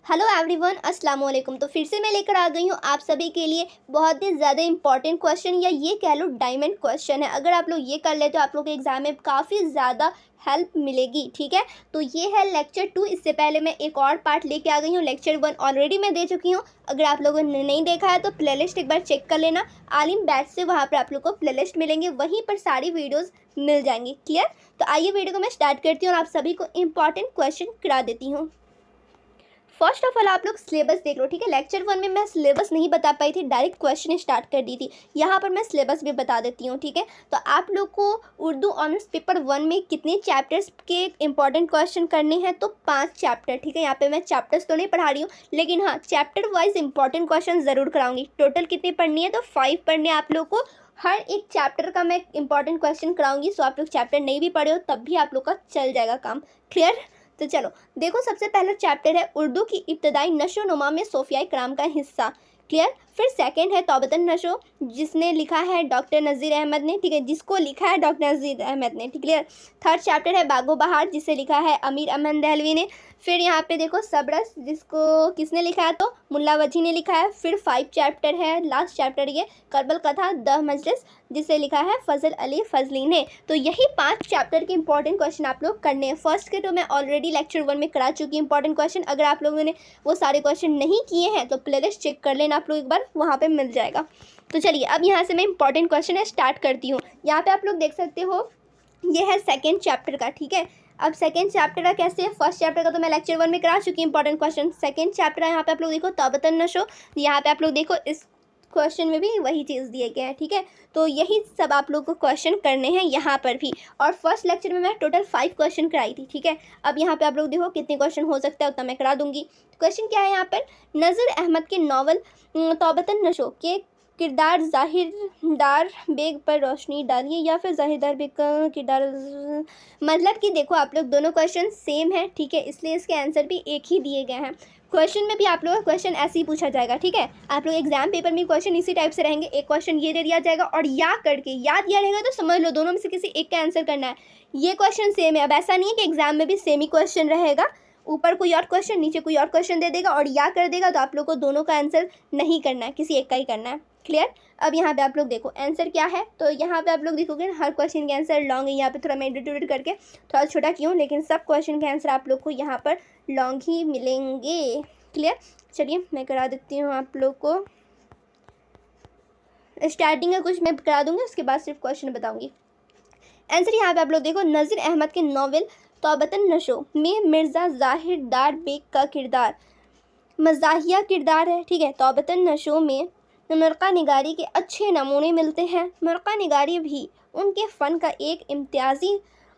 Hello everyone, अस्सलाम वालेकुम। तो फिर से मैं लेकर आ गई हूँ आप सभी के लिए बहुत ही ज़्यादा इंपॉर्टेंट क्वेश्चन, या ये कह लो डायमंड क्वेश्चन है। अगर आप लोग ये कर ले तो आप लोग के एग्ज़ाम में काफ़ी ज़्यादा हेल्प मिलेगी। ठीक है, तो ये है लेक्चर 2। इससे पहले मैं एक और पार्ट लेके आ गई हूँ। लेक्चर 1 ऑलरेडी मैं दे चुकी हूँ। अगर आप लोगों ने नहीं देखा है तो प्लेलिस्ट एक बार चेक कर लेना। आलिम बैच से वहाँ पर आप लोग को प्लेलिस्ट मिलेंगे, वहीं पर सारी वीडियोज़ मिल जाएंगी। क्लियर? तो आइए वीडियो को मैं स्टार्ट करती हूँ और आप सभी को इंपॉर्टेंट क्वेश्चन करा देती हूँ। फर्स्ट ऑफ ऑल आप लोग सिलेबस देख लो। ठीक है, लेक्चर 1 में मैं सिलेबस नहीं बता पाई थी, डायरेक्ट क्वेश्चन स्टार्ट कर दी थी। यहाँ पर मैं सिलेबस भी बता देती हूँ। ठीक है, तो आप लोग को उर्दू ऑनर्स पेपर 1 में कितने चैप्टर्स के इंपॉर्टेंट क्वेश्चन करने हैं, तो 5 चैप्टर। ठीक है, यहाँ पे मैं चैप्टर्स तो नहीं पढ़ा रही हूँ, लेकिन हाँ चैप्टर वाइज इंपॉर्टेंट क्वेश्चन ज़रूर कराऊंगी। टोटल कितने पढ़नी है, तो 5 पढ़ने आप लोग को। हर एक चैप्टर का मैं इंपॉर्टेंट क्वेश्चन कराऊंगी, सो आप लोग चैप्टर नहीं भी पढ़े हो तब भी आप लोग का चल जाएगा काम। क्लियर? तो चलो देखो, सबसे पहला चैप्टर है उर्दू की इब्तदाई नशो नुमा में सोफिया कराम का हिस्सा। क्लियर? फिर सेकंड है तौबतन नशो, जिसने लिखा है डॉक्टर नज़ीर अहमद ने। ठीक है, जिसको लिखा है डॉक्टर नज़ीर अहमद ने। क्लियर? थर्ड चैप्टर है बागो बहार, जिसे लिखा है अमीर अमन दहलवी ने। फिर यहाँ पे देखो सबरस, जिसको किसने लिखा है, तो मुल्ला वजी ने लिखा है। फिर 5 चैप्टर है, लास्ट चैप्टर ये करबल कथा द मजलिस, जिसे लिखा है फजल अली फजली ने। तो यही 5 चैप्टर के इंपॉर्टेंट क्वेश्चन आप लोग करने हैं। फर्स्ट के तो मैं ऑलरेडी लेक्चर 1 में करा चुकी इंपॉर्टेंट क्वेश्चन। अगर आप लोगों ने वो सारे क्वेश्चन नहीं किए हैं तो प्लेलिस्ट चेक कर लेना आप लोग एक बार, वहाँ पे मिल जाएगा। तो चलिए अब यहाँ से मैं इंपॉर्टेंट क्वेश्चन है स्टार्ट करती हूँ। यहाँ पे आप लोग देख सकते हो ये है सेकेंड चैप्टर का। ठीक है, अब सेकेंड चैप्टर का कैसे है, फर्स्ट चैप्टर का तो मैं लेक्चर 1 में करा चुकी इंपॉर्टेंट क्वेश्चन। सेकेंड चैप्टर यहाँ पे आप लोग देखो तौबतन नशो, यहाँ पे आप लोग देखो इस क्वेश्चन में भी वही चीज़ दिए गए हैं। ठीक है, तो यही सब आप लोग को क्वेश्चन करने हैं यहाँ पर भी। और फर्स्ट लेक्चर में मैं टोटल 5 क्वेश्चन कराई थी। ठीक है, अब यहाँ पे आप लोग देखो कितने क्वेश्चन हो सकता है उतना मैं करा दूंगी। क्वेश्चन क्या है यहाँ पर, नज़ीर अहमद के नावल तौबतन नशो के किरदार ज़ाहिरदार बेग पर रोशनी डालिए, या फिर ज़ाहिरदार बेग का किरदार, मतलब कि देखो आप लोग दोनों क्वेश्चन सेम है। ठीक है, इसलिए इसके आंसर भी एक ही दिए गए हैं। क्वेश्चन में भी आप लोगों का क्वेश्चन ऐसे ही पूछा जाएगा। ठीक है, आप लोग एग्जाम पेपर में क्वेश्चन इसी टाइप से रहेंगे। एक क्वेश्चन ये दे दिया जाएगा और या करके याद दिया रहेगा, तो समझ लो दोनों में से किसी एक का आंसर करना है। ये क्वेश्चन सेम है। अब ऐसा नहीं है कि एग्जाम में भी सेम ही क्वेश्चन रहेगा, ऊपर कोई और क्वेश्चन नीचे कोई और क्वेश्चन दे देगा और या कर देगा, तो आप लोग को दोनों का आंसर नहीं करना है, किसी एक का ही करना है। क्लियर? अब यहाँ पे आप लोग देखो आंसर क्या है, तो यहाँ पे आप लोग देखोगे हर क्वेश्चन के आंसर लॉन्ग है। यहाँ पे थोड़ा मैं एडिट करके थोड़ा छोटा क्यों, लेकिन सब क्वेश्चन के आंसर आप लोग को यहाँ पर लॉन्ग ही मिलेंगे। क्लियर? चलिए मैं करा देती हूँ आप लोग को। स्टार्टिंग का कुछ मैं करा दूँगी, उसके बाद सिर्फ क्वेश्चन बताऊँगी। आंसर यहाँ पे आप लोग देखो, नज़ीर अहमद के नावल तौबतन नशो में मिर्ज़ा ज़ाहिरदार बेग का किरदार मज़ाहिया किरदार है। ठीक है, तौबतन नशो में मरक़ा निगारी के अच्छे नमूने मिलते हैं। मरक़ा निगारी भी उनके फ़न का एक इम्तियाज़ी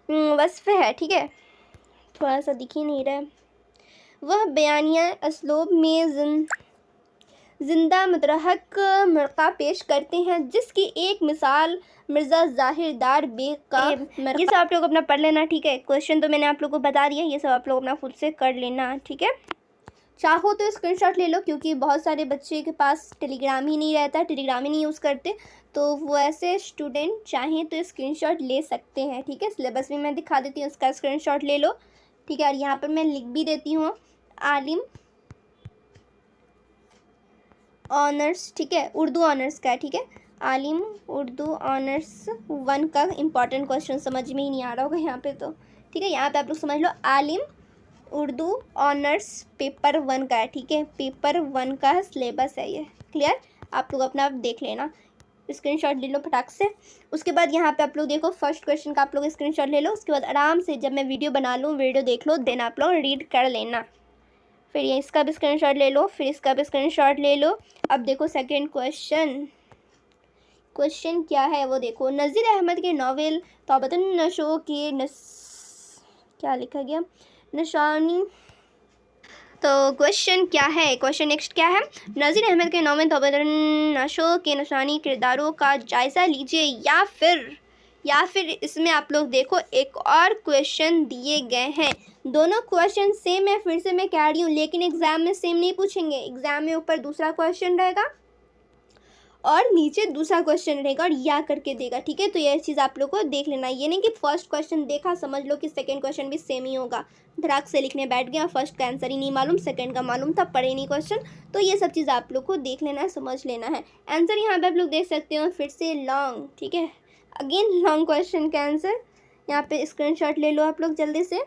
वस्फ़ है। ठीक है, थोड़ा सा दिख ही नहीं रहा है। वह बयानिया असलूब में ज़िंदा मतरहक मरक़ा पेश करते हैं, जिसकी एक मिसाल मिर्ज़ा ज़ाहिरदार बेग का ये सब आप लोग अपना पढ़ लेना। ठीक है, क्वेश्चन तो मैंने आप लोग को बता दिया, ये सब आप लोग अपना खुद से कर लेना। ठीक है, चाहो तो स्क्रीनशॉट ले लो, क्योंकि बहुत सारे बच्चे के पास टेलीग्राम ही नहीं रहता, टेलीग्राम ही नहीं यूज़ करते, तो वो ऐसे स्टूडेंट चाहें तो स्क्रीनशॉट ले सकते हैं। ठीक है, सिलेबस भी मैं दिखा देती हूँ, उसका स्क्रीनशॉट ले लो। ठीक है, और यहाँ पर मैं लिख भी देती हूँ आलिम ऑनर्स। ठीक है, उर्दू ऑनर्स का। ठीक है, आलिम उर्दू ऑनर्स 1 का इंपॉर्टेंट क्वेश्चन समझ में ही नहीं आ रहा होगा यहाँ पे, तो ठीक है यहाँ पे आप लोग समझ लो आलिम उर्दू ऑनर्स पेपर 1 का है। ठीक है, पेपर 1 का सिलेबस है ये। क्लियर? आप लोग अपना देख लेना, स्क्रीनशॉट ले लो फटाक से। उसके बाद यहाँ पे आप लोग देखो फर्स्ट क्वेश्चन का आप लोग स्क्रीनशॉट ले लो। उसके बाद आराम से जब मैं वीडियो बना लूँ, वीडियो देख लो, देन आप लोग रीड कर लेना। फिर ये इसका भी स्क्रीनशॉट ले लो, फिर इसका भी स्क्रीनशॉट ले लो। अब देखो सेकेंड क्वेश्चन, क्वेश्चन क्या है वो देखो, नज़ीर अहमद के नावल तौबतन नशो के क्या लिखा गया, निशानी। तो क्वेश्चन क्या है, क्वेश्चन नेक्स्ट क्या है, नज़ीर अहमद के नावल तौबतन नशो के निशानी किरदारों का जायज़ा लीजिए, या फिर इसमें आप लोग देखो एक और क्वेश्चन दिए गए हैं। दोनों क्वेश्चन सेम है, फिर से मैं कह रही हूँ, लेकिन एग्ज़ाम में सेम नहीं पूछेंगे। एग्ज़ाम में ऊपर दूसरा क्वेश्चन रहेगा और नीचे दूसरा क्वेश्चन रहेगा और या करके देगा, ठीक है। तो ये चीज़ आप लोग को देख लेना, ये नहीं कि फर्स्ट क्वेश्चन देखा समझ लो कि सेकंड क्वेश्चन भी सेम ही होगा, धड़ाक से लिखने बैठ गया, फर्स्ट का आंसर ही नहीं मालूम, सेकंड का मालूम था, पढ़े नहीं क्वेश्चन। तो ये सब चीज़ आप लोग को देख लेना है, समझ लेना है। आंसर यहाँ पे आप लोग देख सकते हो, फिर से लॉन्ग, ठीक है, अगेन लॉन्ग क्वेश्चन का आंसर। यहाँ पे स्क्रीनशॉट ले लो आप लोग जल्दी से।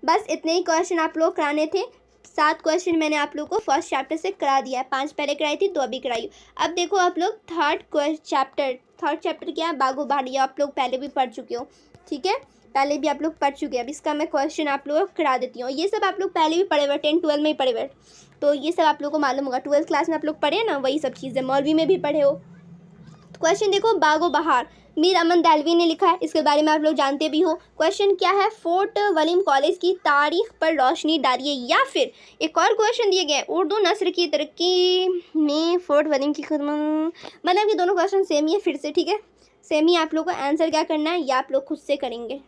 बस इतने ही क्वेश्चन आप लोग कराने थे। 7 क्वेश्चन मैंने आप लोग को फर्स्ट चैप्टर से करा दिया है, 5 पहले कराई थी, 2 अभी कराई। अब देखो आप लोग थर्ड चैप्टर क्या है, बागो बाड़ी, आप लोग पहले भी पढ़ चुके हो, ठीक है, पहले भी आप लोग पढ़ चुके हैं। अब इसका मैं क्वेश्चन आप लोगों को करा देती हूँ। ये सब आप लोग पहले भी पढ़े हुए, 10 12 में ही पढ़े हुए, तो ये सब आप लोग को मालूम होगा। 12th क्लास में आप लोग पढ़े ना, वही सब चीज़ें मौलवी में भी पढ़े हो। क्वेश्चन देखो, बागो बहार मीर अमन दहलवी ने लिखा है, इसके बारे में आप लोग जानते भी हो। क्वेश्चन क्या है, फोर्ट विलियम कॉलेज की तारीख पर रोशनी डालिए। या फिर एक और क्वेश्चन दिए गए, उर्दू नस्र की तरक्की में फोर्ट विलियम की खिदमत, मतलब कि दोनों क्वेश्चन सेम ही है फिर से, ठीक है, सेम ही। आप लोग को आंसर क्या करना है, या आप लोग खुद से करेंगे,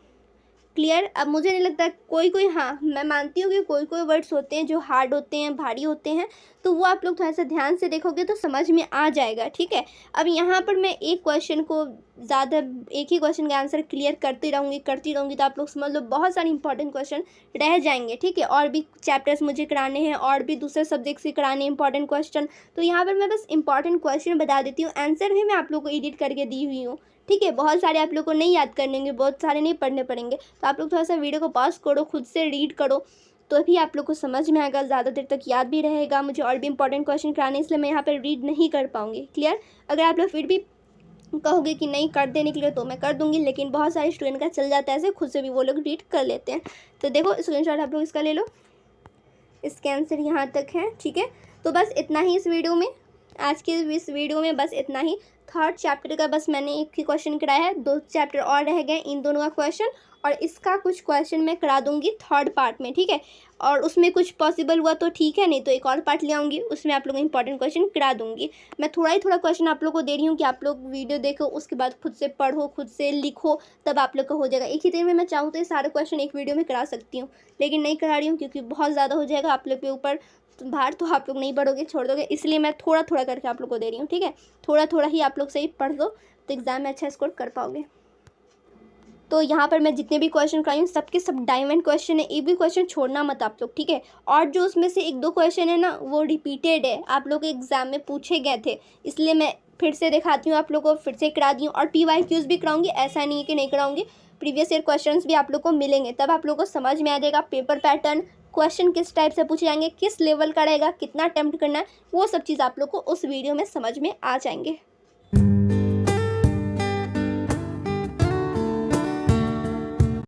क्लियर। अब मुझे नहीं लगता कोई हाँ, मैं मानती हूँ कि कोई वर्ड्स होते हैं जो हार्ड होते हैं, भारी होते हैं, तो वो आप लोग थोड़ा सा ध्यान से देखोगे तो समझ में आ जाएगा, ठीक है। अब यहाँ पर मैं एक क्वेश्चन को ज़्यादा, एक ही क्वेश्चन का आंसर क्लियर करती रहूँगी, तो आप लोग समझ लो बहुत सारे इंपॉर्टेंट क्वेश्चन रह जाएंगे, ठीक है। और भी चैप्टर्स मुझे कराने हैं, और भी दूसरे सब्जेक्ट से कराने हैं इंपॉर्टेंट क्वेश्चन, तो यहाँ पर मैं बस इंपॉर्टेंट क्वेश्चन बता देती हूँ। आंसर भी मैं आप लोग को एडिट करके दी हुई हूँ, ठीक है। बहुत सारे आप लोग को नहीं याद करने होंगे, बहुत सारे नहीं पढ़ने पड़ेंगे, तो आप लोग थोड़ा सा वीडियो को पॉज करो, खुद से रीड करो, तो भी आप लोग को समझ में आएगा, ज़्यादा देर तक याद भी रहेगा। मुझे और भी इंपॉर्टेंट क्वेश्चन कराने, इसलिए मैं यहाँ पर रीड नहीं कर पाऊँगी, क्लियर। अगर आप लोग फिर भी कहोगे कि नहीं कर देने के लिए, तो मैं कर दूँगी, लेकिन बहुत सारे स्टूडेंट का चल जाता है ऐसे, खुद से भी वो लोग रीड कर लेते हैं। तो देखो स्क्रीनशॉट आप लोग इसका ले लो, इसके आंसर यहाँ तक है, ठीक है। तो बस इतना ही इस वीडियो में, आज के इस वीडियो में बस इतना ही। थर्ड चैप्टर का बस मैंने एक ही क्वेश्चन कराया है, 2 चैप्टर और रह गए, इन दोनों का क्वेश्चन, और इसका कुछ क्वेश्चन मैं करा दूंगी थर्ड पार्ट में, ठीक है। और उसमें कुछ पॉसिबल हुआ तो ठीक है, नहीं तो एक और पार्ट ले आऊँगी, उसमें आप लोगों को इंपॉर्टेंट क्वेश्चन करा दूंगी। मैं थोड़ा क्वेश्चन आप लोग को दे रही हूँ कि आप लोग वीडियो देखो, उसके बाद खुद से पढ़ो, खुद से लिखो, तब आप लोग का हो जाएगा। एक ही दिन में मैं चाहूँ तो ये सारे क्वेश्चन एक वीडियो में करा सकती हूँ, लेकिन नहीं करा रही हूँ क्योंकि बहुत ज़्यादा हो जाएगा आप लोग के ऊपर भार, तो आप लोग नहीं पढ़ोगे, छोड़ दोगे, इसलिए मैं थोड़ा करके आप लोग को दे रही हूँ, ठीक है। थोड़ा ही आप लोग सही पढ़ दो तो एग्ज़ाम में अच्छा स्कोर कर पाओगे। तो यहाँ पर मैं जितने भी क्वेश्चन कराई हूँ सबके सब डायमंड क्वेश्चन है, एक भी क्वेश्चन छोड़ना मत आप लोग, ठीक है। और जो उसमें से 1-2 क्वेश्चन है ना, वो रिपीटेड है, आप लोग के एग्ज़ाम में पूछे गए थे, इसलिए मैं फिर से दिखाती हूँ, आप लोग को फिर से करा दी हूँ। और PYQs भी कराऊंगी, ऐसा नहीं है कि नहीं कराऊंगी, प्रीवियस ईयर क्वेश्चंस भी आप लोग को मिलेंगे, तब आप लोग को समझ में आ जाएगा पेपर पैटर्न, क्वेश्चन किस टाइप से पूछे जाएंगे, किस लेवल का रहेगा, कितना अटेम्प्ट करना है, वो सब चीज़ आप लोग को उस वीडियो में समझ में आ जाएंगे।